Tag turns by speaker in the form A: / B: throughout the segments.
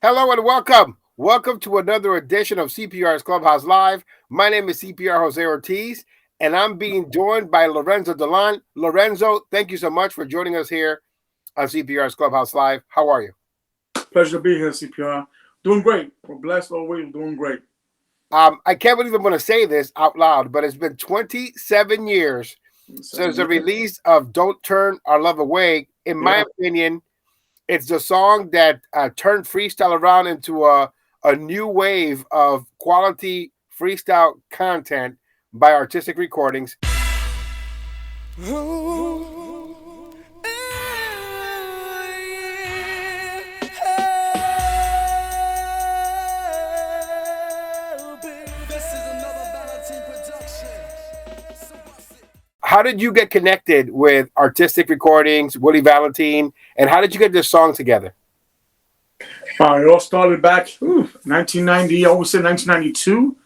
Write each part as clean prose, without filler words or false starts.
A: Hello and welcome. Welcome to another edition of CPR's Clubhouse Live. My name is CPR Jose Ortiz, and I'm being joined by Lorenzo D'Lan. Lorenzo, thank you so much for joining us here on CPR's Clubhouse Live. How are you?
B: Pleasure to be here, CPR. Doing great. We're blessed always. Doing great.
A: I can't believe I'm going to say this out loud, but it's been 27 years since the release of Don't Turn Our Love Away. In my opinion, it's the song that turned freestyle around into a new wave of quality freestyle content by Artistik Recordings. How did you get connected with Artistik Recordings, Willie Valentine, and how did you get this song together?
B: It all started back 1990, I would say 1992,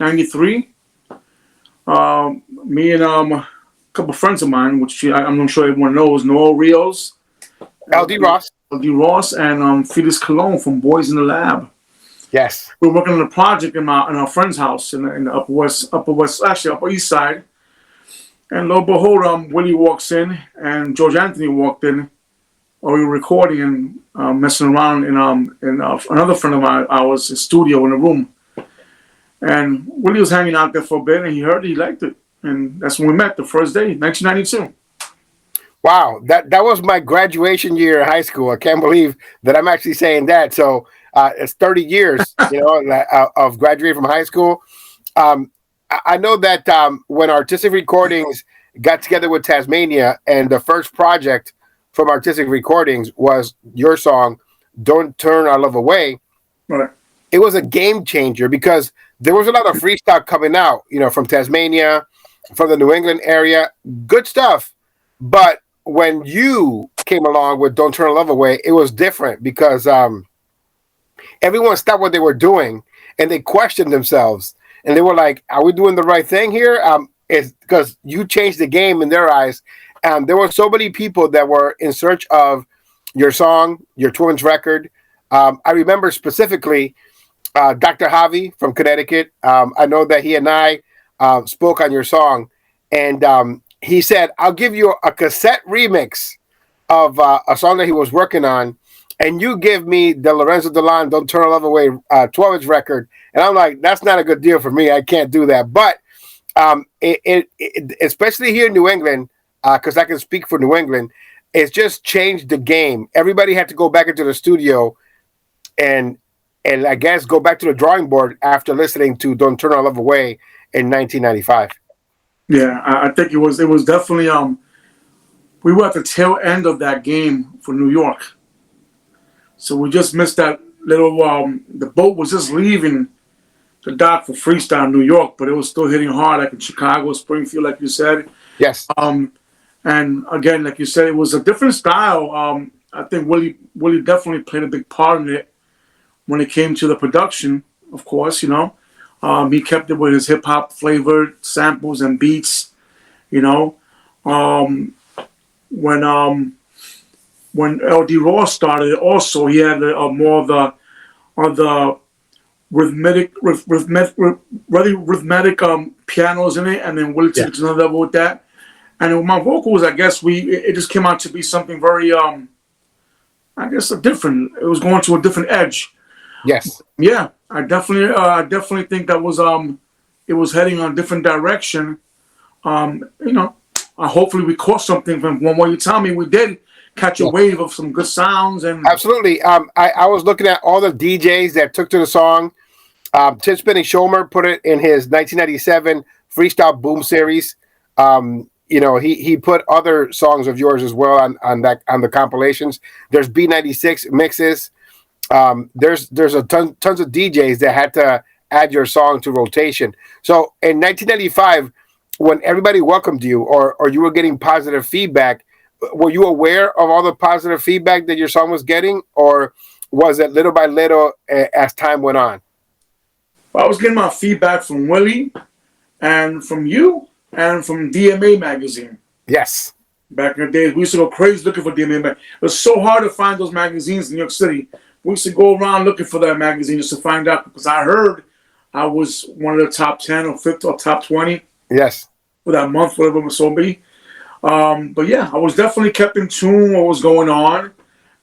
B: 93. Me and a couple friends of mine, which I'm not sure everyone knows, Noel Rios,
A: LD Ross,
B: and Felix Colon from Boys in the Lab.
A: Yes,
B: we were working on a project in our friend's house in the Upper East Side. And lo and behold, Willie walks in, and George Anthony walked in. While we were recording and messing around in another friend of ours' studio in a room. And Willie was hanging out there for a bit, and he heard it, he liked it, and that's when we met the first day, 1992.
A: Wow, that was my graduation year in high school. I can't believe that I'm actually saying that. So it's 30 years, of graduating from high school. I know that when Artistik Recordings got together with Tasmania, and the first project from Artistik Recordings was your song, Don't Turn Our Love Away.
B: Right.
A: It was a game changer because there was a lot of freestyle coming out, from Tasmania, from the New England area. Good stuff. But when you came along with Don't Turn Our Love Away, it was different because everyone stopped what they were doing and they questioned themselves. And they were like, are we doing the right thing here? It's because you changed the game in their eyes. There were so many people that were in search of your song, your twins record. I remember specifically Dr. Javi from Connecticut. I know that he and I spoke on your song. And he said, I'll give you a cassette remix of a song that he was working on. And you give me the Lorenzo D'Lan Don't Turn Our Love Away 12-inch record. And I'm like, that's not a good deal for me. I can't do that. But it especially here in New England, because I can speak for New England, it's just changed the game. Everybody had to go back into the studio and I guess go back to the drawing board after listening to Don't Turn Our Love Away in 1995.
B: Yeah, I think it was definitely, we were at the tail end of that game for New York. So we just missed that little, the boat was just leaving the dock for freestyle in New York, but it was still hitting hard, like in Chicago, Springfield, like you said.
A: Yes.
B: And again, like you said, it was a different style. I think Willie definitely played a big part in it when it came to the production, of course, He kept it with his hip-hop flavored samples and beats, When LD Ross started, also he had more of the rhythmic pianos in it, and then Willie took it to another level with that. And with my vocals, I guess it just came out to be something very different. It was going to a different edge.
A: Yes.
B: Yeah, I definitely think that was it was heading on a different direction. Hopefully we caught something from what you tell me. We did catch a wave of some good sounds. And
A: absolutely. I was looking at all the DJs that took to the song. Tim Spinning Shomer put it in his 1997 Freestyle Boom series. He put other songs of yours as well on the compilations. There's B96 mixes. There's tons of DJs that had to add your song to rotation. So in 1995, when everybody welcomed you or you were getting positive feedback, were you aware of all the positive feedback that your song was getting, or was it little by little as time went on?
B: Well, I was getting my feedback from Willie and from you and from DMA magazine.
A: Yes.
B: Back in the days, we used to go crazy looking for DMA magazine. It was so hard to find those magazines in New York City. we used to go around looking for that magazine just to find out, because I heard I was one of the top 10 or 50 or top 20.
A: Yes.
B: For that month, whatever it was so be. But yeah, I was definitely kept in tune what was going on,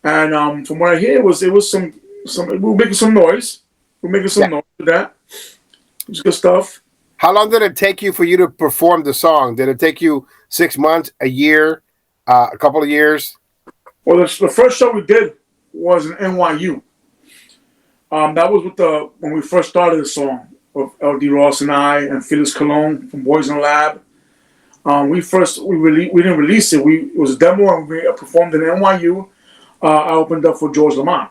B: and from what I hear, it was some we were making some noise. We're making some noise with that. It was good stuff.
A: How long did it take you for you to perform the song? Did it take you 6 months, a year, a couple of years?
B: Well, the first show we did was in NYU. That was when we first started the song with LD Ross and I and Felix Cologne from Boys in the Lab. We didn't release it. It was a demo, and we performed in NYU. I opened up for George Lamont.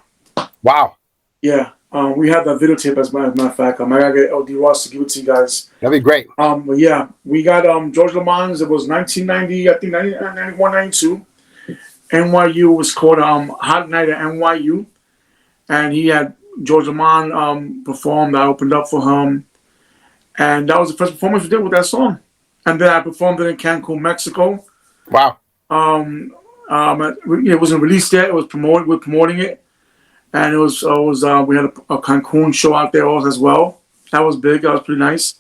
A: Wow.
B: Yeah. We had that videotape, as a matter of fact. I gotta get LD Ross to give it to you guys.
A: That'd be great.
B: But yeah, we got George Lamont's. It was 1990, I think 91, 92. NYU was called Hot Night at NYU, and he had George Lamont performed. I opened up for him, and that was the first performance we did with that song. And then I performed it in Cancun, Mexico.
A: Wow.
B: It wasn't released yet. It was promoted. We're promoting it, and we had a Cancun show out there also as well. That was big. That was pretty nice.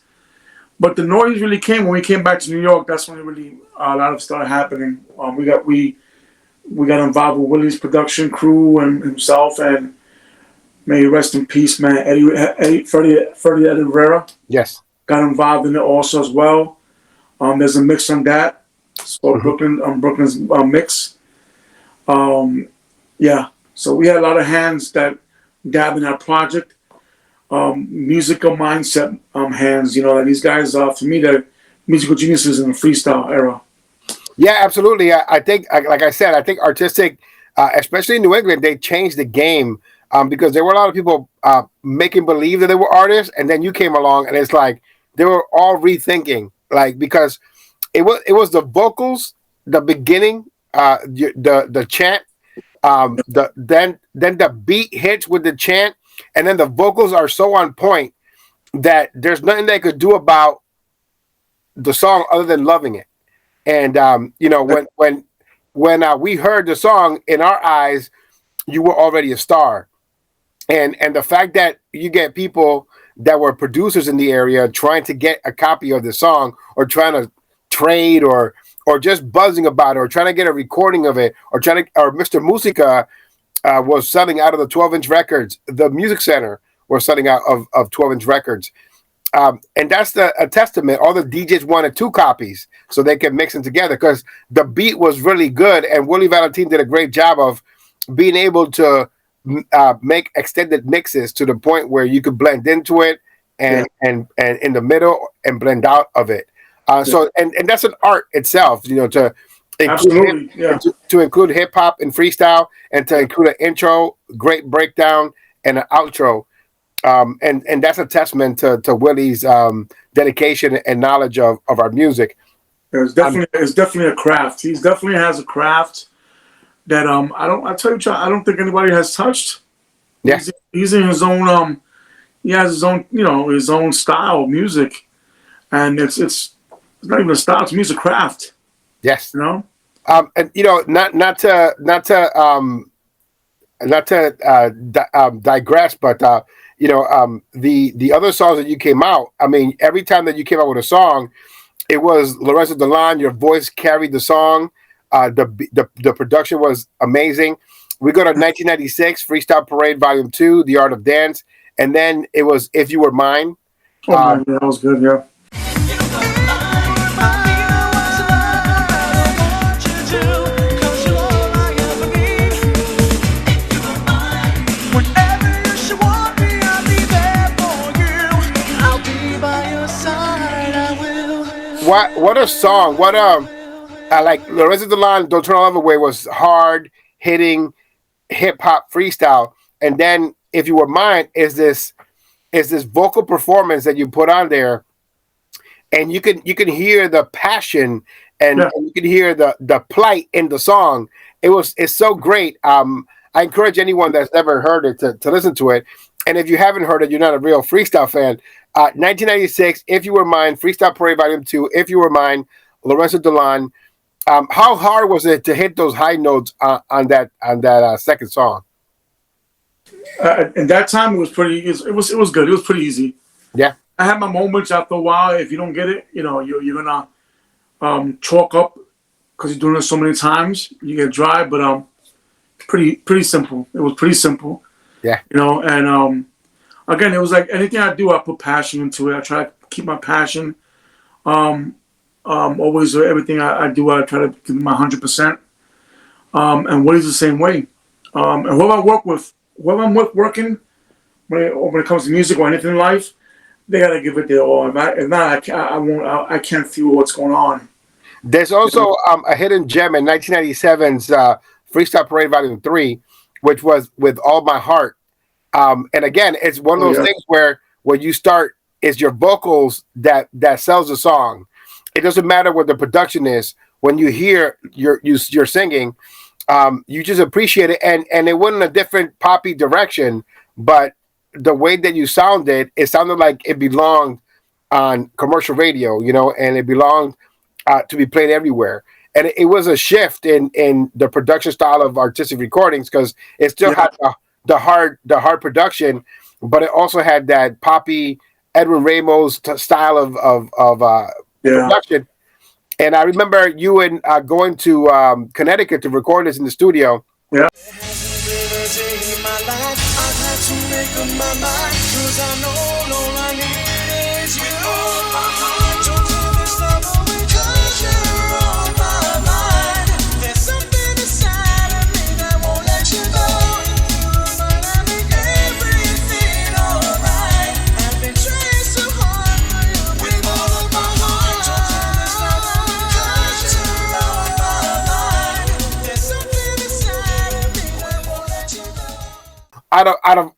B: But the noise really came when we came back to New York. That's when it really a lot of started happening. We got involved with Willie's production crew and himself, and may he rest in peace, man. Freddie Rivera.
A: Yes.
B: Got involved in it also as well. There's a mix on that. It's called Brooklyn's mix. Yeah. So we had a lot of hands that dabbed in that project. Musical mindset hands. You know, and these guys are, for me, they're musical geniuses in the freestyle era.
A: Yeah, absolutely. I think, like I said, I think Artistik, especially in New England, they changed the game because there were a lot of people making believe that they were artists, and then you came along, and it's like they were all rethinking, like, because it was the vocals, the beginning, the chant, then the beat hits with the chant, and then the vocals are so on point that there's nothing they could do about the song other than loving it. And when we heard the song, in our eyes, you were already a star. And the fact that you get people that were producers in the area trying to get a copy of the song, or trying to trade, or just buzzing about it, or trying to get a recording of it, or Mr. Musica was selling out of the 12-inch records. The Music Center was selling out of 12-inch records. And that's a testament. All the DJs wanted 2 copies so they could mix them together, because the beat was really good, and Willie Valentin did a great job of being able to make extended mixes to the point where you could blend into it and in the middle and blend out of it. So that's an art itself, to include hip hop and freestyle, and to include an intro, great breakdown, and an outro. And that's a testament to Willie's dedication and knowledge of our music.
B: It's definitely a craft. He definitely has a craft that I don't think anybody has touched.
A: Yeah.
B: He's in his own he has his own his own style of music, and it's not even a style. To me, it's a craft.
A: Yes.
B: And
A: not to digress, but the other songs that you came out, I mean, every time that you came out with a song, it was Lorenzo D'Lan. Your voice carried the song. The production was amazing. We go to 1996, Freestyle Parade Volume 2, The Art of Dance, and then it was If You Were Mine.
B: That was good, yeah.
A: What a song! What like Lorenzo Delon, Don't Turn All Away was hard hitting hip hop freestyle, and then If You Were Mine is this vocal performance that you put on there, and you can hear the passion and you can hear the plight in the song. It's so great. I encourage anyone that's never heard it to listen to it, and if you haven't heard it, you're not a real freestyle fan. 1996, If You Were Mine, Freestyle Parade Volume 2, If You Were Mine, Lorenzo D'Lan. How hard was it to hit those high notes on that second song?
B: And that time it was pretty. It was good. It was pretty easy.
A: Yeah.
B: I had my moments after a while. If you don't get it, you're gonna chalk up because you're doing it so many times. You get dry, but pretty simple. It was pretty simple.
A: Yeah.
B: And again, it was like anything I do, I put passion into it. I try to keep my passion. Always everything I do, I try to give my 100%. And Woody's the same way. And whoever I work with, whoever I'm with working, when it comes to music or anything in life, they gotta give it their all. If not, I won't. I can't feel what's going on.
A: There's also a hidden gem in 1997's Freestyle Parade Volume 3, which was With All My Heart. And again, it's one of those things where you start, is your vocals that sells the song. It doesn't matter what the production is. When you hear you're singing, you just appreciate it. And it went in a different poppy direction, but the way that you sounded, it sounded like it belonged on commercial radio, and it belonged to be played everywhere. And it was a shift in the production style of Artistik Recordings, because it still had the hard production, but it also had that poppy Edwin Ramos style of production. And I remember you going to Connecticut to record this in the studio.
B: Yeah.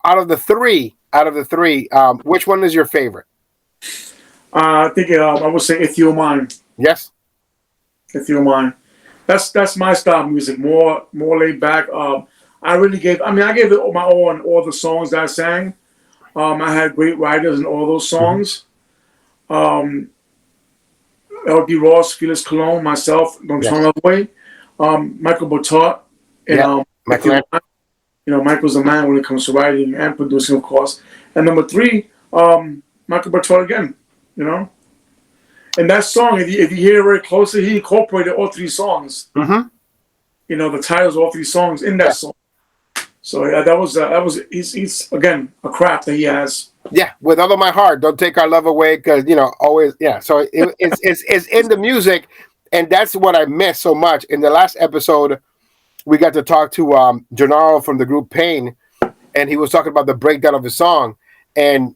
A: Out of the three, which one is your favorite?
B: I think I would say If You're Mine.
A: Yes.
B: If You're Mine. That's my style of music. More laid back. I gave it my all on all the songs that I sang. I had great writers in all those songs. LD Ross, Felix Cologne, myself, Don't Turn Away. Michael Bertot, and Michael's a man when it comes to writing and producing, of course. And number 3, Michael Bertot again, And that song, if you hear it very closely, he incorporated all 3 songs.
A: Mm-hmm.
B: The titles of all 3 songs in that song. So that was he's again a craft that he has.
A: Yeah, With All of My Heart, Don't Take Our Love Away, because always. Yeah, so it's in the music, and that's what I miss so much. In the last episode, we got to talk to Gennaro from the group Pain, and he was talking about the breakdown of the song. And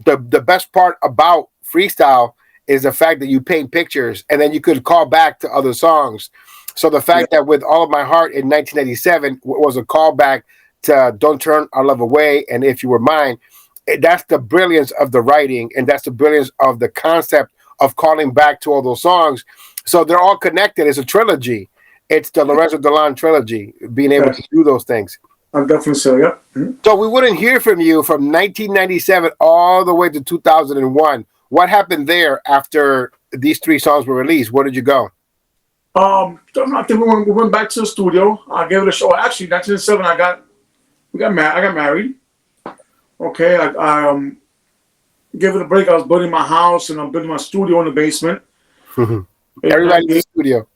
A: the best part about freestyle is the fact that you paint pictures, and then you could call back to other songs. So the fact that With All of My Heart in 1987 was a callback to Don't Turn Our Love Away and If You Were Mine, that's the brilliance of the writing, and that's the brilliance of the concept of calling back to all those songs. So they're all connected. It's a trilogy. It's the Lorenzo D'Lan trilogy, being able to do those things.
B: I'm definitely so, yeah. Mm-hmm.
A: So we wouldn't hear from you from 1997 all the way to 2001. What happened there after these 3 songs were released? Where did you go?
B: I think we went back to the studio. I gave it a show. Actually, 1997, I got married. Okay, I gave it a break. I was building my house, and I'm building my studio in the basement.
A: Everybody needs a studio.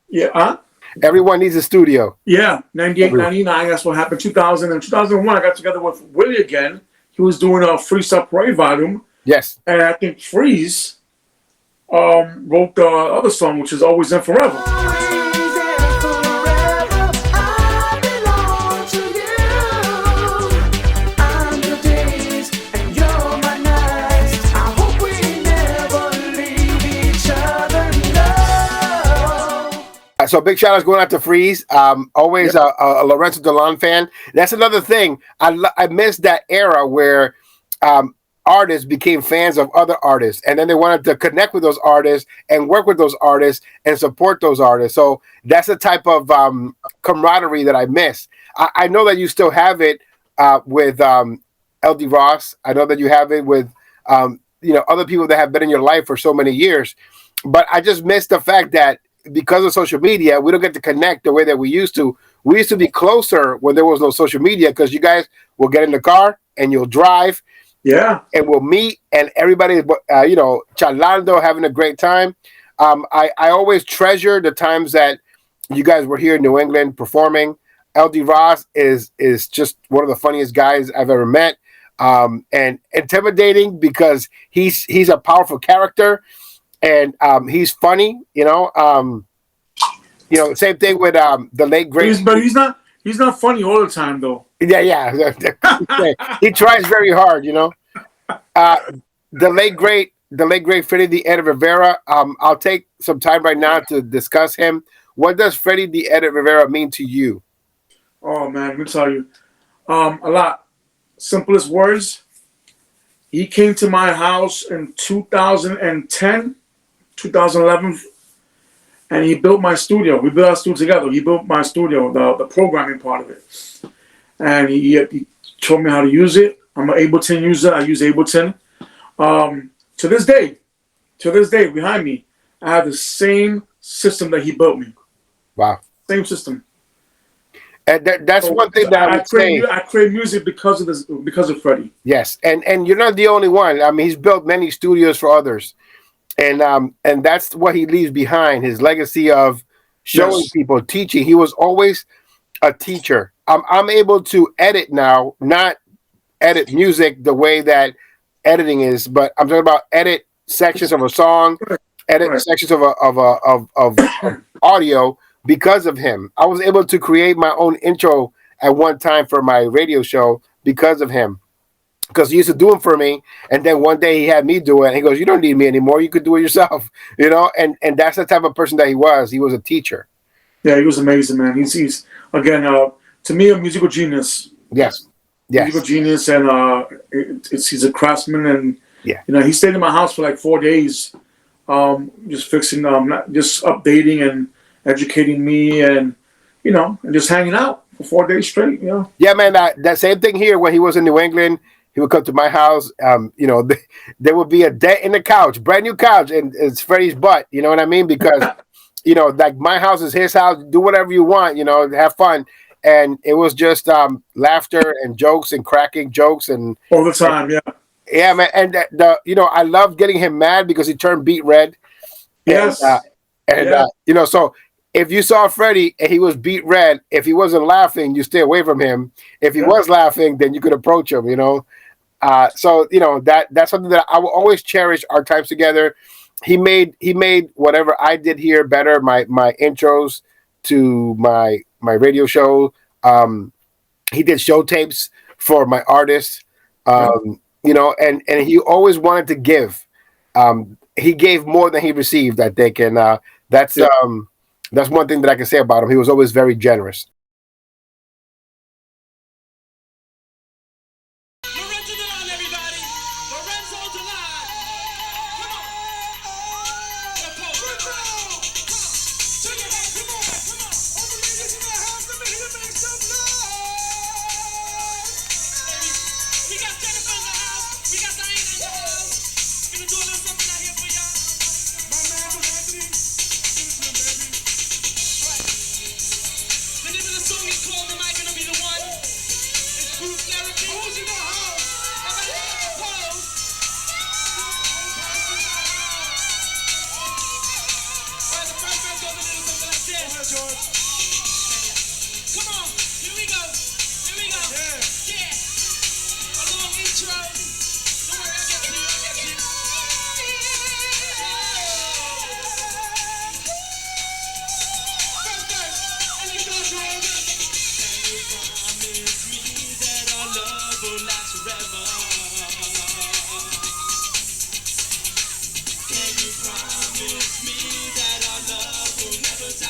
B: Yeah, huh?
A: Everyone needs a studio.
B: Yeah, 98, 99, that's what happened. 2000 and 2001, I got together with Willie again. He was doing a Freestyle Parade volume.
A: Yes.
B: And I think Freeze wrote the other song, which is Always and Forever.
A: So big shout outs going out to Freeze. Always a Lorenzo D'Lan fan. That's another thing. I miss that era where artists became fans of other artists, and then they wanted to connect with those artists and work with those artists and support those artists. So that's the type of camaraderie that I miss. I know that you still have it with LD Ross. I know that you have it with other people that have been in your life for so many years. But I just miss the fact that because of social media, we don't get to connect the way that we used to we used to be closer when there was no social media because you guys will get in the car and you'll drive.
B: Yeah.
A: And we'll meet and everybody, charlando, having a great time. I always treasure the times that you guys were here in New England performing. LD Ross is just one of the funniest guys I've ever met. And intimidating because he's a powerful character and he's funny, same thing with the late great.
B: But he's not funny all the time though.
A: Yeah. He tries very hard, the late great Freddie the Edit Rivera. I'll take some time right now to discuss him. What does Freddie the Edit Rivera mean to you?
B: Oh man, let me tell you. A lot. Simplest words. He came to my house in 2010, 2011, and he built my studio. We built our studio together. He built my studio, the programming part of it. And he showed me how to use it. I'm an Ableton user. I use Ableton. To this day, behind me, I have the same system that he built me.
A: Wow.
B: Same system.
A: And that's one thing that I would say.
B: I create music because of Freddie.
A: Yes, and you're not the only one. I mean, he's built many studios for others, and that's what he leaves behind. His legacy of showing people, teaching. He was always a teacher. I'm able to edit now, not edit music the way that editing is, but I'm talking about edit sections of a song, edit sections of audio. Because of him, I was able to create my own intro at one time for my radio show because of him. Because he used to do them for me, and then one day he had me do it. And he goes, "You don't need me anymore. You could do it yourself." And that's the type of person that he was. He was a teacher.
B: Yeah, he was amazing, man. He's again, to me, a musical genius.
A: Yes.
B: Musical genius, and he's a craftsman, and he stayed in my house for like 4 days, just fixing, just updating and educating me, and and just hanging out for 4 days straight.
A: Yeah, man. That same thing here. When he was in New England, he would come to my house. There would be a dent in the couch, brand new couch, and it's Freddie's butt. You know what I mean? Because like my house is his house. Do whatever you want. Have fun. And it was just laughter and jokes and cracking jokes and
B: all the time.
A: Yeah, man. And I loved getting him mad because he turned beet red.
B: Yes.
A: So if you saw Freddie and he was beet red, if he wasn't laughing, you stay away from him. If he was laughing, then you could approach him, that's something that I will always cherish our times together. He made whatever I did here better, my intros to my radio show. He did show tapes for my artists, and he always wanted to give. He gave more than he received, I think, and that's one thing that I can say about him. He was always very generous.
C: Lorenzo Delon, everybody. Lorenzo Delon. Come on. Poze. Turn your head. Come on. All the ladies in the house, let me hear you make some noise. We got Jennifer in the house. We got Diana in the house. Gonna do a little something out here for y'all. My man, Anthony. The name of the song is called Am I Gonna Be the One? It's group therapy. Who's in the house? Everybody, Poze. Alright, the first verse goes a little something like this. Go ahead, George. Come on, here we go. Yeah. A long intro. Don't worry, I'll get to you. First verse, and you know, George. Can you promise me that our love will last forever? Can you promise me that our love will never die?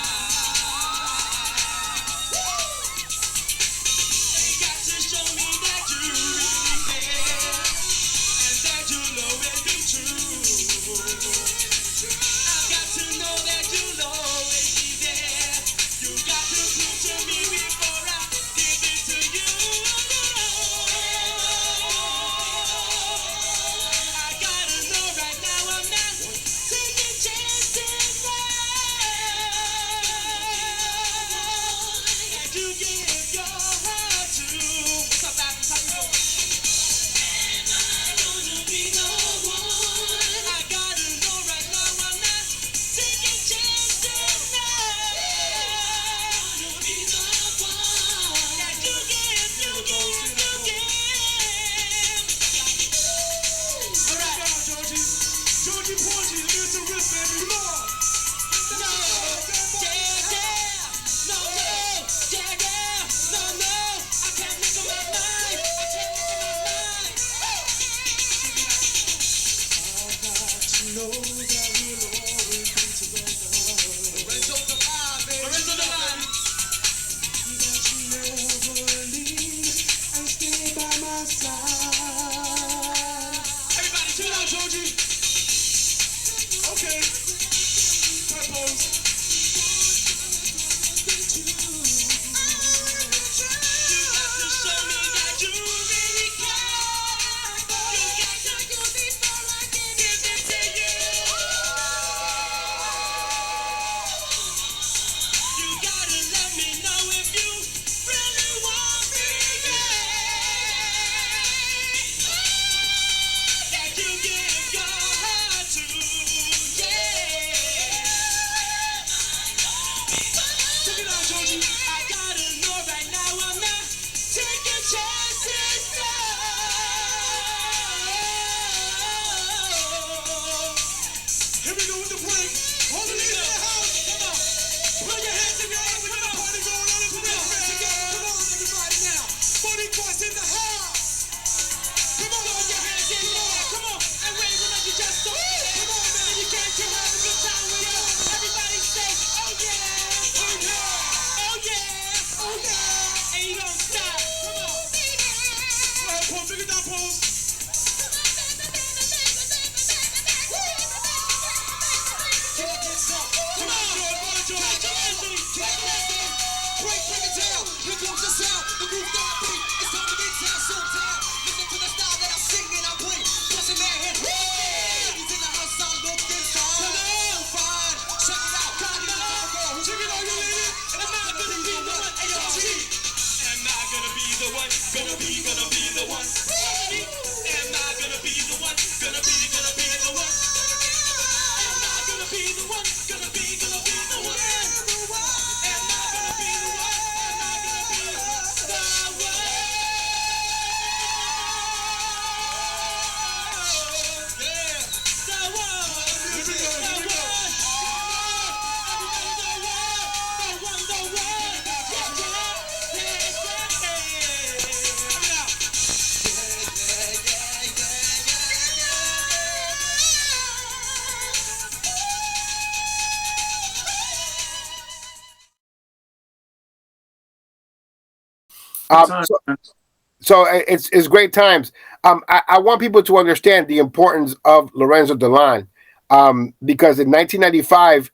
A: So, it's great times. I want people to understand the importance of Lorenzo D'Lan, because in 1995,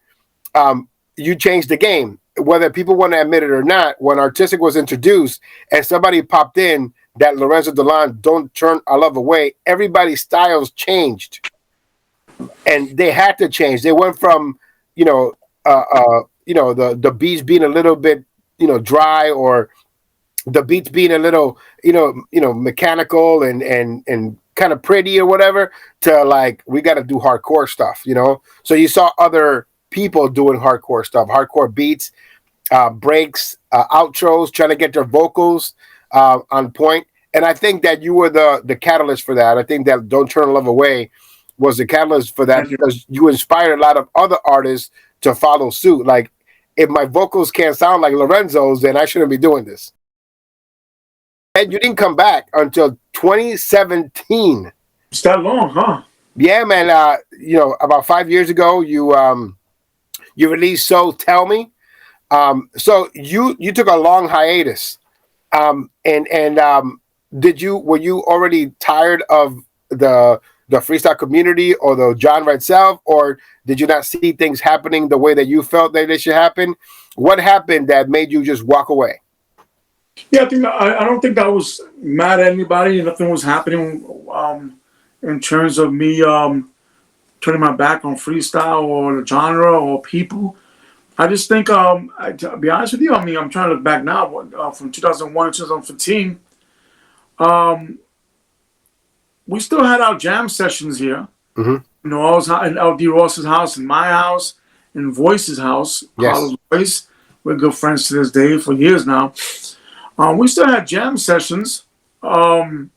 A: you changed the game. Whether people want to admit it or not, when Artistik was introduced and somebody popped in that Lorenzo D'Lan, Don't Turn Our Love Away, everybody's styles changed, and they had to change. They went from the beats being a little bit dry, or the beats being a little mechanical and kind of pretty or whatever, to like, we got to do hardcore stuff. So you saw other people doing hardcore stuff, hardcore beats, breaks, outros, trying to get their vocals on point. And I think that you were the catalyst for that. I think that Don't Turn Love Away was the catalyst for that, because you inspired a lot of other artists to follow suit. Like, if my vocals can't sound like Lorenzo's, then I shouldn't be doing this. And you didn't come back until 2017.
B: It's that long, huh?
A: Yeah, man. About 5 years ago, you released So Tell Me. So you took a long hiatus. Were you already tired of the freestyle community or the genre itself, or did you not see things happening the way that you felt that they should happen? What happened that made you just walk away?
B: Yeah, I don't think I was mad at anybody. Nothing was happening in terms of me turning my back on freestyle or the genre or people. I just think, to be honest with you, I mean, I'm trying to look back now, from 2001 to 2015. We still had our jam sessions here. Mm-hmm. I was in LD Ross's house, in my house, in Voice's house.
A: Yes.
B: Carlos Voice. We're good friends to this day for years now. We still had jam sessions. But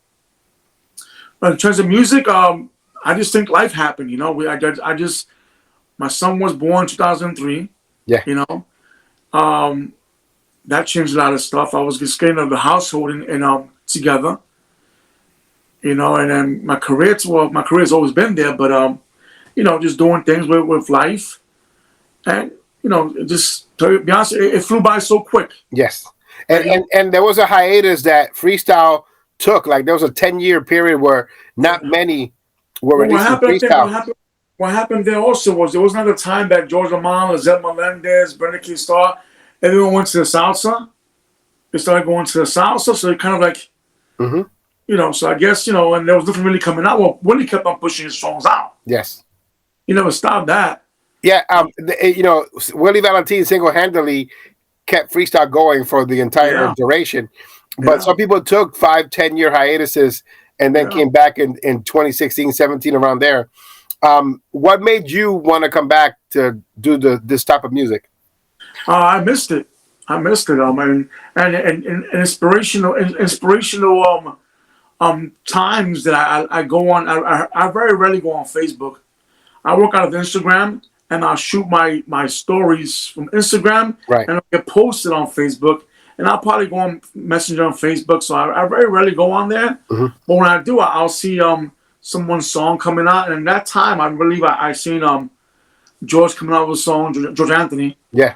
B: in terms of music, I just think life happened. My son was born in 2003.
A: Yeah.
B: That changed a lot of stuff. I was just getting the household and together. And then my career's always been there, but just doing things with life, and just to be honest, it flew by so quick.
A: Yes. And there was a hiatus that freestyle took. Like, there was a 10-year period where not many were releasing freestyle.
B: What happened there also was there was another time that George Lamont, Lizette Melendez, Brenda Key Starr, everyone went to the salsa. They started going to the salsa, so they kind of like, so I guess, and there was nothing really coming out. Well, Willie kept on pushing his songs out.
A: Yes.
B: He never stopped that.
A: Yeah, Willie Valentine single-handedly kept freestyle going for the entire duration. But some people took 5-10 year hiatuses and then came back in 2016, 17, around there. What made you want to come back to do this type of music?
B: I missed it. And inspirational times that I go on. I very rarely go on Facebook. I work out of Instagram, and I'll shoot my stories from Instagram,
A: right,
B: and I'll get posted on Facebook, and I'll probably go on Messenger on Facebook. So I very rarely go on there. But when I do, I'll see someone's song coming out, and at that time, I believe I seen George coming out with a song, George Anthony.
A: Yeah.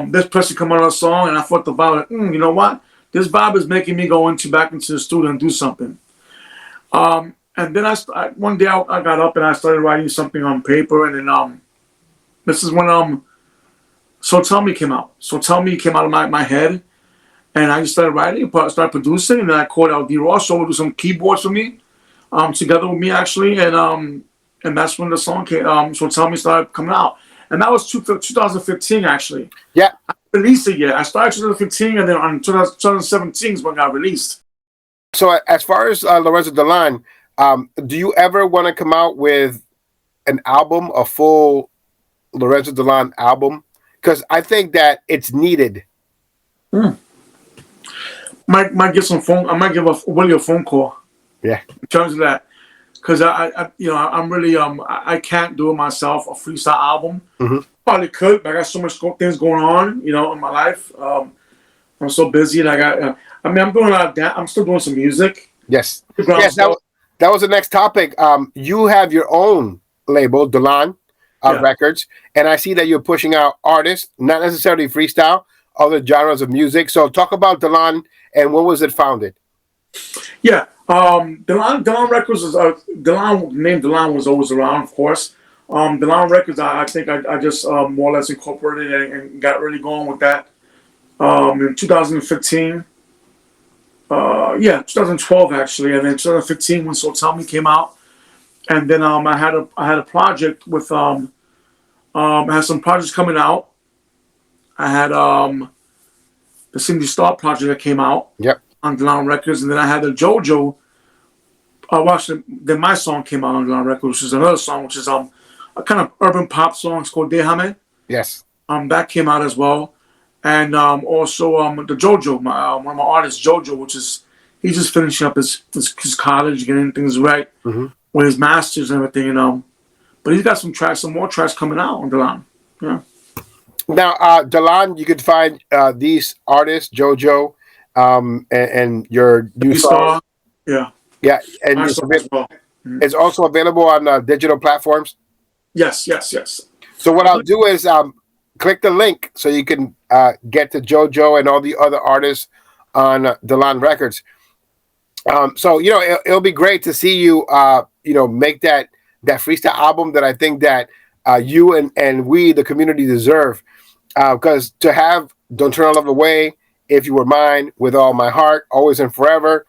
B: This person coming out with a song, and I thought the vibe, you know what? This vibe is making me go back into the studio and do something. And then one day I got up and I started writing something on paper, and then this is when So Tell Me came out. So Tell Me came out of my head, And I just started writing, started producing, and then I called out D-Ross to do some keyboards for me, together with me actually, and that's when the song came. So Tell Me started coming out, and that was 2015 actually.
A: Yeah.
B: I released it yet. I started 2015, and then on 2017 is when it got released.
A: So as far as Lorenzo D'Lan, do you ever want to come out with an album, a full Lorenzo D'Lan album? Because I think that it's needed.
B: Might give some phone. I might give Willie a phone call.
A: Yeah.
B: In terms of that, because I'm really I can't do it myself. A freestyle album.
A: Mm-hmm.
B: Probably could, but I got so much things going on, in my life. I'm so busy, and I got. I'm doing a lot of that. I'm still doing some music.
A: Yes. Yes. That was the next topic. You have your own label, Delon Records, and I see that you're pushing out artists, not necessarily freestyle, other genres of music. So talk about Delon and when was it founded?
C: Yeah, Delon Records was Delon. Name Delon was always around, of course. Delon Records, I think I just more or less incorporated and got really going with that in 2015. 2012 actually, and then 2015 when So Tell Me came out, and then I had a project with I had some projects coming out. I had the Cindy Star project that came out.
A: Yep.
C: On Delon Records, and then I had the JoJo. Then my song came out on Delon Records, which is another song, which is a kind of urban pop song. It's called Déjame.
A: Yes.
C: That came out as well, and also the JoJo, one of my artists, JoJo, which is he's just finishing up his college, getting things right with his masters and everything, but he's got some more tracks coming out on Delon. Yeah.
A: Now, Delon, you could find these artists, JoJo. And your new song,
C: yeah,
A: and it's also available on digital platforms.
C: Yes.
A: So what I'll do is click the link so you can get to JoJo and all the other artists on Delon Records. So it'll be great to see you make that freestyle album that I think that you and we the community deserve, because to have Don't Turn Our Love Away, If You Were Mine, With All My Heart, Always and Forever,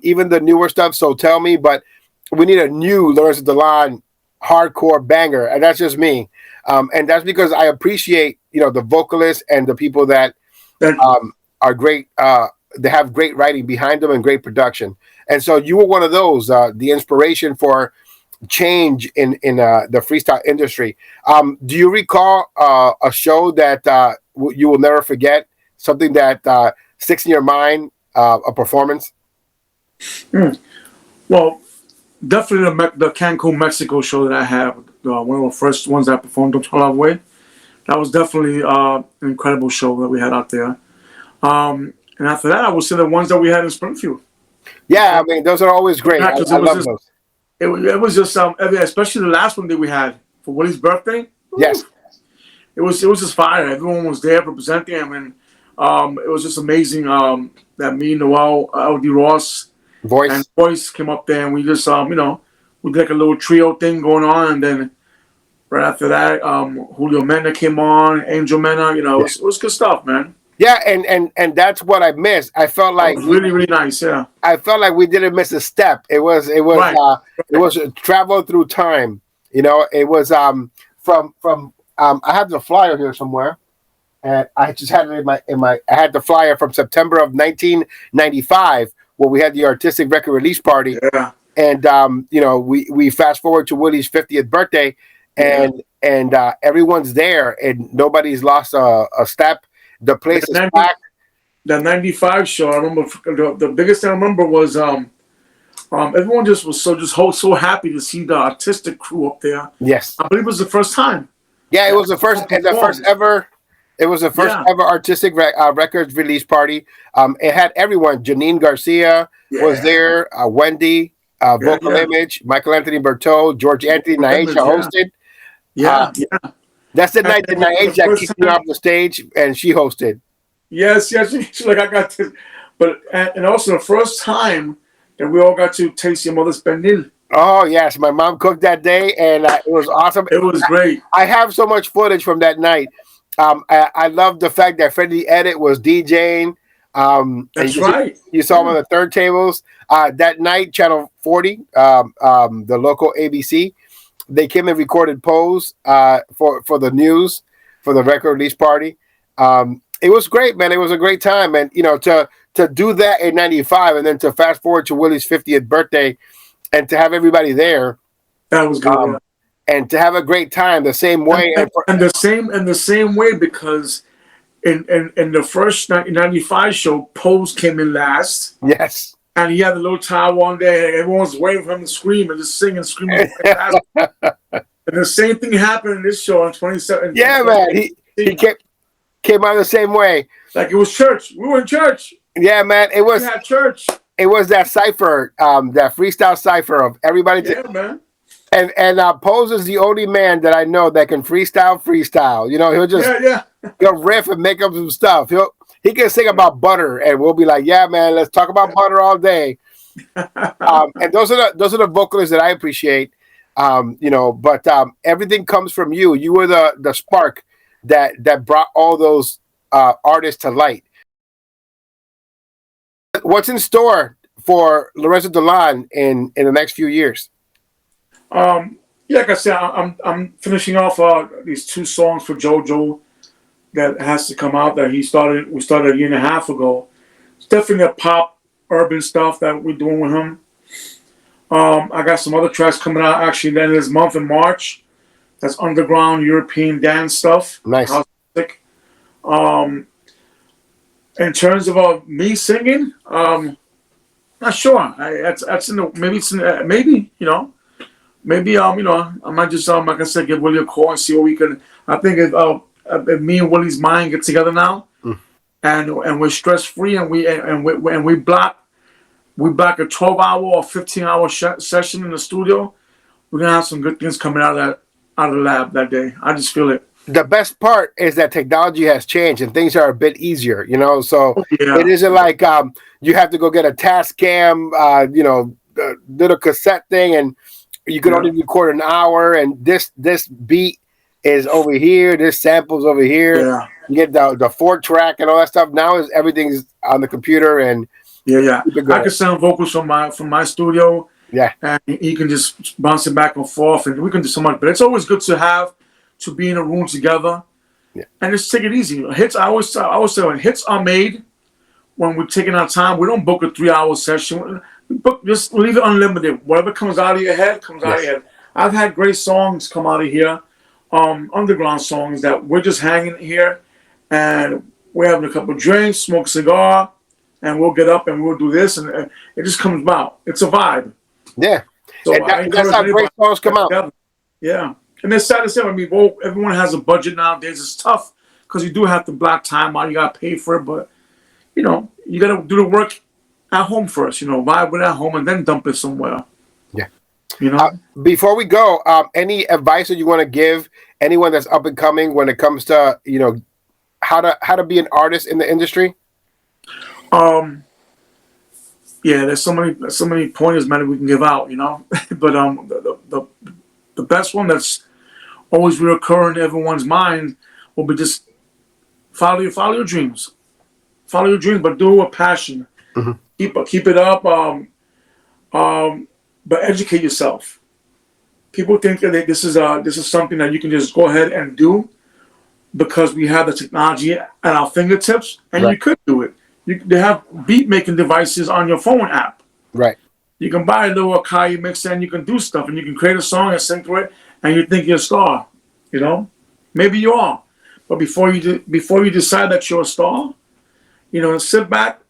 A: even the newer stuff, So Tell Me, but we need a new Lorenzo Delon hardcore banger, and that's just me. And that's because I appreciate, the vocalists and the people that are great, they have great writing behind them and great production. And so you were one of those, the inspiration for change in the freestyle industry. Do you recall a show that you will never forget? Something that sticks in your mind, a performance?
C: Well, definitely the Cancun, Mexico show that I have, one of the first ones I performed on Don't Away. That was definitely an incredible show that we had out there. And after that, I would say the ones that we had in Springfield.
A: Yeah, I mean, those are always great. I love those.
C: It was just, especially the last one that we had for Willie's birthday.
A: Yes.
C: It was just fire. Everyone was there representing him, and it was just amazing that me, Noel, LD Ross, Voice came up there, and we just, we did like a little trio thing going on, and then right after that, Julio Mena came on, Angel Mena, it was good stuff, man.
A: Yeah, and that's what I missed. I felt like
C: really, really nice. Yeah,
A: I felt like we didn't miss a step. It was right. It was a travel through time. It was from I have the flyer here somewhere. And I just had it in my. I had the flyer from September of 1995, where we had the Artistik record release party.
C: Yeah.
A: And we fast forward to Willie's 50th birthday, and everyone's there, and nobody's lost a step. The place is packed.
C: The 95 show, I remember the biggest thing I remember was everyone just was so happy to see the Artistik crew up there.
A: Yes,
C: I believe it was the first time.
A: Yeah, it was the first ever. It was the first ever Artistik Records release party. It had everyone. Janine Garcia was there. Wendy, Vocal Image, Michael Anthony Bertot, George Anthony Naisha hosted.
C: Yeah.
A: That's the night that Naisha kicked me off the stage, and she hosted.
C: Yes. She's like, I got this. But and also the first time that we all got to taste your mother's pernil.
A: Oh, yes. My mom cooked that day, and it was awesome.
C: It was great.
A: I have so much footage from that night. I love the fact that Freddie Edit was DJing.
B: That's
A: you
B: right.
A: You saw them on the third tables. That night, Channel 40, the local ABC, they came and recorded Poze for the news, for the record release party. It was great, man. It was a great time. And, to do that in 95 and then to fast forward to Willie's 50th birthday and to have everybody there.
B: That was good. Yeah.
A: And to have a great time the same way.
B: And the same way, because in the first 95 show, Poze came in last.
A: Yes.
B: And he had a little towel on there. Everyone was waiting for him to scream and just sing and scream. And the same thing happened in this show on 27.
A: Yeah, man. He came out the same way.
B: Like it was church. We were in church.
A: Yeah, man. It was.
B: We had church.
A: It was that cipher, that freestyle cipher of everybody.
B: Yeah, man.
A: And Poze is the only man that I know that can freestyle. He'll just he'll riff and make up some stuff. He can sing about butter, and we'll be like, yeah, man, let's talk about butter all day. And those are the vocalists that I appreciate. But everything comes from you. You were the spark that brought all those artists to light. What's in store for Lorenzo D'Lan in the next few years?
B: Like I said, I'm finishing off these 2 songs for JoJo that has to come out that we started a year and a half ago. It's definitely a pop urban stuff that we're doing with him. I got some other tracks coming out actually then this month in March. That's underground European dance stuff.
A: Nice.
B: In terms of me singing, not sure. That's in the maybe I might just like I said, give Willie a call and see what we can. I think if me and Willie's mind get together now, and we're stress free, and we block a 12-hour or 15-hour session in the studio, we're gonna have some good things coming out of the lab that day. I just feel it.
A: The best part is that technology has changed and things are a bit easier, so it isn't like you have to go get a Tascam, the little cassette thing, and you can only record an hour, and this beat is over here, this sample's over here.
B: Yeah.
A: You get the 4-track and all that stuff. Now everything's on the computer, and
B: I can sound vocals from my studio.
A: Yeah.
B: And he can just bounce it back and forth, and we can do so much. But it's always good to be in a room together, and just take it easy. Hits, I always say when hits are made, when we're taking our time, we don't book a 3-hour session. Just leave it unlimited. Whatever comes out of your head comes out of your head. I've had great songs come out of here, underground songs that we're just hanging here, and we're having a couple of drinks, smoke a cigar, and we'll get up and we'll do this, and it just comes about. It's a vibe.
A: Yeah.
B: So
A: that's how great songs come out.
B: Yeah. And it's sad to say, everyone has a budget nowadays. It's tough because you do have to block time out. You got to pay for it, but, you got to do the work at home first, vibe with it at home and then dump it somewhere.
A: Yeah. Before we go, any advice that you want to give anyone that's up and coming when it comes to, how to be an artist in the industry?
B: There's so many pointers, man, we can give out, but the best one that's always reoccurring in everyone's mind will be just follow your dreams. Follow your dreams, but do it with passion. Mm-hmm. Keep it up, but educate yourself. People think that this is something that you can just go ahead and do because we have the technology at our fingertips, and you could do it. They have beat making devices on your phone app. Right. You can buy a little Akai mixer and you can do stuff, and you can create a song and sing through it, and you think you're a star. Maybe you are, but before you decide that you're a star, sit back,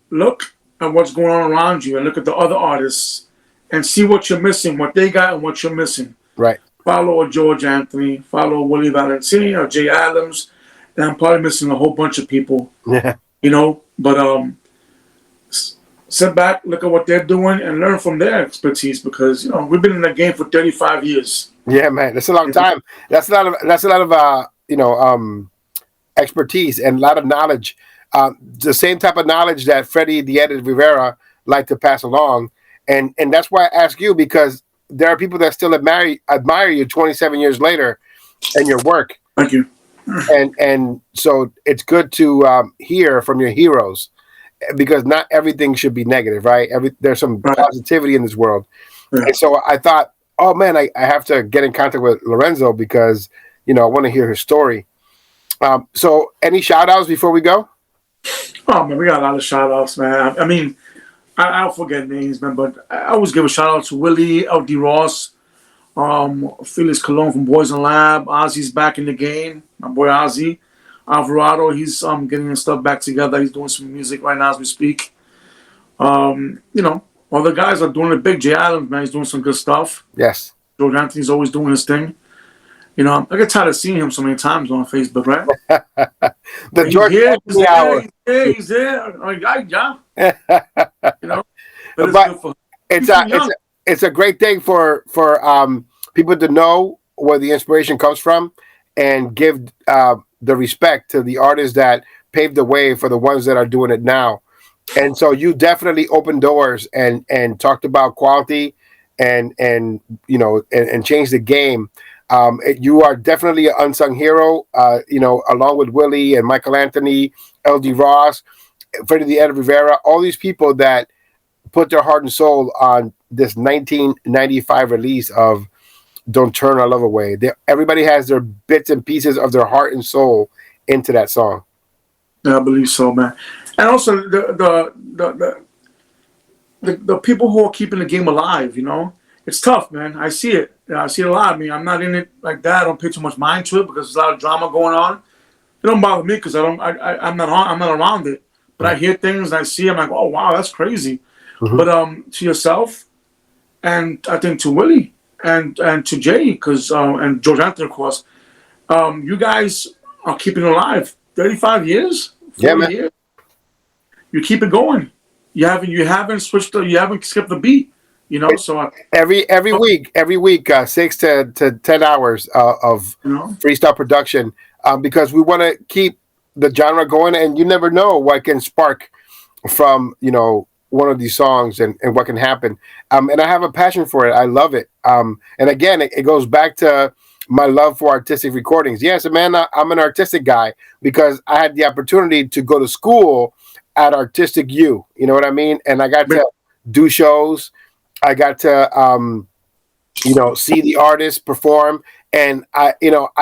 B: look at what's going on around you, and look at the other artists, and see what you're missing, what they got, and what you're missing. Right. Follow a George Anthony, follow a Willie Valentini or Jay Adams, and I'm probably missing a whole bunch of people. Yeah. But sit back, look at what they're doing, and learn from their expertise because we've been in the game for 35 years. Yeah, man, that's a long time. That's a lot of expertise and a lot of knowledge. The same type of knowledge that Freddie, the editor Rivera, like to pass along, and that's why I ask you, because there are people that still admire you 27 years later and your work. Thank you. And so it's good to hear from your heroes.
A: because not everything should be negative, right? There's some
B: Right.
A: positivity in this world.
B: Yeah.
A: And so I thought, oh man, I have to get in contact with Lorenzo because, I want to hear his story. So any shout outs before we go?
B: Oh man, we got a lot of shout outs, man. I mean, I'll forget names, man, but I always give a shout out to Willie, LD Ross, Felix Colon from Boys and Lab. Ozzy's back in the game. My boy Ozzy. Alvarado, he's getting his stuff back together. He's doing some music right now as we speak. All the guys are doing it big. Jay Adams, man, he's doing some good stuff.
A: Yes.
B: George Anthony's always doing his thing. I get tired of seeing him so many times on Facebook, right?
A: The George Anthony hour.
B: He's there. Like, yeah. But it's
A: But
B: good for
A: it's a great thing for people to know where the inspiration comes from and give the respect to the artists that paved the way for the ones that are doing it now. And so you definitely opened doors and talked about quality and changed the game. You are definitely an unsung hero, along with Willie and Michael Anthony, LD Ross, Freddie the Rivera, all these people that put their heart and soul on this 1995 release of Don't Turn Our Love Away. Everybody has their bits and pieces of their heart and soul into that song.
B: Yeah, I believe so, man. And also the people who are keeping the game alive, it's tough, man. I see it. I see it a lot. I mean, I'm not in it like that. I don't pay too much mind to it because there's a lot of drama going on. It don't bother me because I'm not around it. But I hear things and I see. I'm like, oh wow, that's crazy. Mm-hmm. But to yourself, and I think to Willie and to Jay, and George Anthony, of course, you guys are keeping it alive. 35 years, 40 years. You keep it going. You haven't switched. You haven't skipped the beat. So
A: every week, 6 to 10 hours of freestyle production, because we want to keep the genre going, and you never know what can spark from one of these songs and what can happen. And I have a passion for it. I love it. And again, it goes back to my love for Artistik Recordings. Yes, man, I'm an artistic guy because I had the opportunity to go to school at Artistik U. You know what I mean? And I got to do shows. I got to, see the artists perform, and I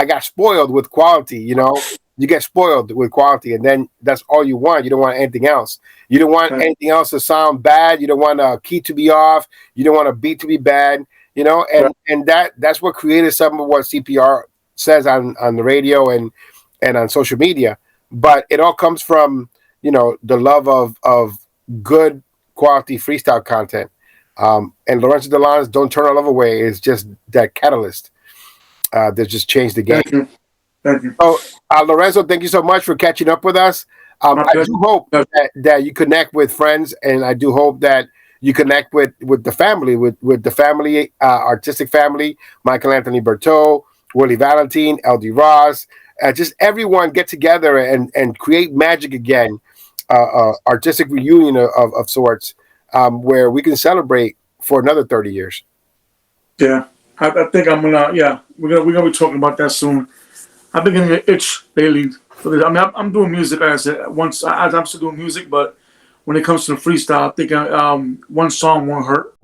A: got spoiled with quality. You get spoiled with quality, and then that's all you want. You don't want anything else. You don't want anything else to sound bad. You don't want a key to be off. You don't want a beat to be bad. And that's what created some of what CPR says on the radio and on social media. But it all comes from the love of good quality freestyle content. And Lorenzo Delon's "Don't Turn Our Love Away" is just that catalyst that just changed the game.
B: Thank you.
A: So, Lorenzo, thank you so much for catching up with us. I do hope that you connect with friends, and I do hope that you connect with the family, with the family, Artistik Family, Michael Anthony Bertot, Willie Valentine, LD Ross, just everyone get together and create magic again, artistic reunion of sorts, where we can celebrate for another 30 years. Yeah,
B: I think I'm gonna. Yeah, we're gonna be talking about that soon. I've been getting an itch lately for this. I mean, I'm doing music, as I said. I'm still doing music, but when it comes to the freestyle, I think one song won't hurt.